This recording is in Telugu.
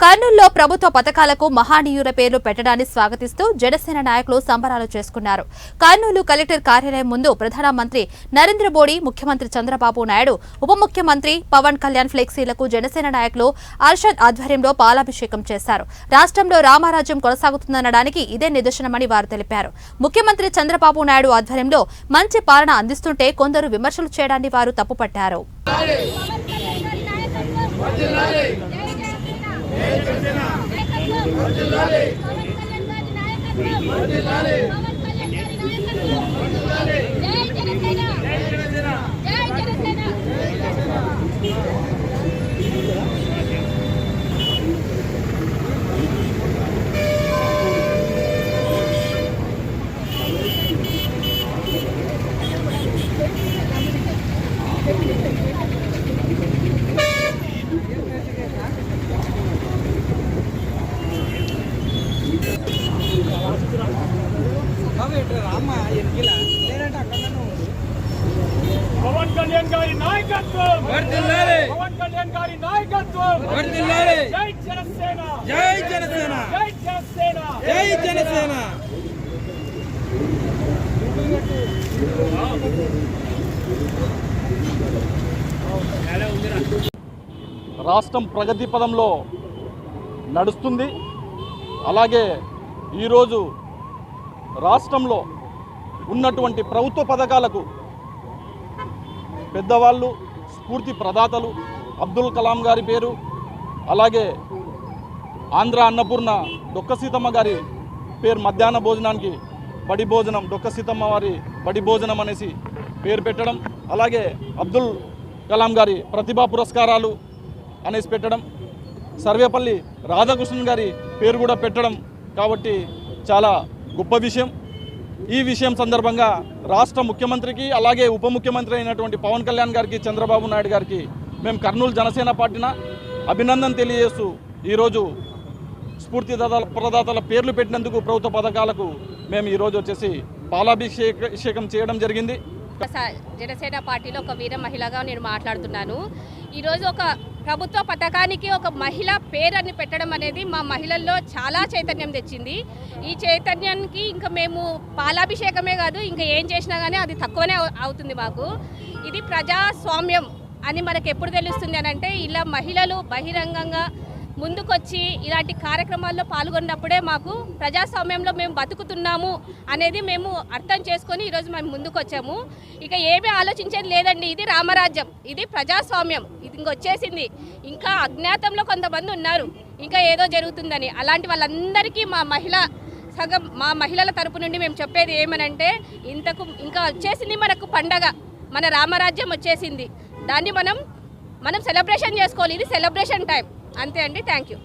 కర్నూలులో ప్రభుత్వ పథకాలకు మహానీయుల పేర్లు పెట్టడాన్ని స్వాగతిస్తూ జనసేన నాయకులు సంబరాలు చేసుకున్నారు. కర్నూలు కలెక్టర్ కార్యాలయం ముందు ప్రధానమంత్రి నరేంద్ర మోడీ, ముఖ్యమంత్రి చంద్రబాబు నాయుడు, ఉప ముఖ్యమంత్రి పవన్ కళ్యాణ్ ఫ్లెక్సీలకు జనసేన నాయకులు అర్షద్ ఆధ్వర్యంలో పాలాభిషేకం చేశారు. రాష్ట్రంలో రామరాజ్యం కొనసాగుతుందనడానికి ఇదే నిదర్శనమని వారు తెలిపారు. ముఖ్యమంత్రి చంద్రబాబు నాయుడు ఆధ్వర్యంలో మంచి పాలన అందిస్తుంటే కొందరు విమర్శలు చేయడాన్ని వారు తప్పుపట్టారు. పవన్ కళ్యాణ్ గారి నాయకత్వం వర్ధిల్లాలి. పవన్ కళ్యాణ్ గారి నాయకత్వం వర్ధిల్లాలి. జై జనసేన, జై జనసేన, జై జనసేన, జై జనసేన. రాష్ట్రం ప్రగతి పదంలో నడుస్తుంది. అలాగే ఈరోజు రాష్ట్రంలో ఉన్నటువంటి ప్రభుత్వ పథకాలకు పెద్దవాళ్ళు, స్ఫూర్తి ప్రదాతలు అబ్దుల్ కలాం గారి పేరు, అలాగే ఆంధ్ర అన్నపూర్ణ డొక్క సీతమ్మ గారి పేరు మధ్యాహ్న భోజనానికి బడి భోజనం, డొక్క సీతమ్మ వారి బడి భోజనం అనేసి పేరు పెట్టడం, అలాగే అబ్దుల్ కలాం గారి ప్రతిభా పురస్కారాలు అనేసి పెట్టడం, సర్వేపల్లి రాధాకృష్ణన్ గారి పేరు కూడా పెట్టడం కాబట్టి చాలా గొప్ప విషయం. ఈ విషయం సందర్భంగా రాష్ట్ర ముఖ్యమంత్రికి, అలాగే ఉప ముఖ్యమంత్రి అయినటువంటి పవన్ కళ్యాణ్ గారికి, చంద్రబాబు నాయుడు గారికి మేము కర్నూలు జనసేన పార్టీన అభినందన తెలియజేస్తూ ఈరోజు స్ఫూర్తి ప్రదాతల పేర్లు పెట్టినందుకు ప్రభుత్వ పథకాలకు మేము ఈరోజు వచ్చేసి పాలాభిషేకం చేయడం జరిగింది. జనసేన పార్టీలో ఒక వీర మహిళగా నేను మాట్లాడుతున్నాను. ఈరోజు ఒక ప్రభుత్వ పథకానికి ఒక మహిళ పేరుని పెట్టడం అనేది మా మహిళల్లో చాలా చైతన్యం తెచ్చింది. ఈ చైతన్యానికి ఇంకా మేము పాలాభిషేకమే కాదు, ఇంకా ఏం చేసినా కానీ అది తక్కువనే అవుతుంది మాకు. ఇది ప్రజాస్వామ్యం అని మనకు ఎప్పుడు తెలుస్తుంది అని అంటే ఇలా మహిళలు బహిరంగంగా ముందుకొచ్చి ఇలాంటి కార్యక్రమాల్లో పాల్గొన్నప్పుడే మాకు ప్రజాస్వామ్యంలో మేము బతుకుతున్నాము అనేది మేము అర్థం చేసుకొని ఈరోజు మేము ముందుకు వచ్చాము. ఇక ఏమీ ఆలోచించేది లేదండి. ఇది రామరాజ్యం, ఇది ప్రజాస్వామ్యం, ఇది ఇంకొచ్చేసింది. ఇంకా అజ్ఞాతంలో కొంతమంది ఉన్నారు ఇంకా ఏదో జరుగుతుందని. అలాంటి వాళ్ళందరికీ మా మహిళల తరపు నుండి మేము చెప్పేది ఏమనంటే ఇంకా వచ్చేసింది మనకు పండగ, మన రామరాజ్యం వచ్చేసింది. దాన్ని మనం సెలబ్రేషన్ చేసుకోవాలి. ఇది సెలబ్రేషన్ టైం అంతే అండి. Thank you.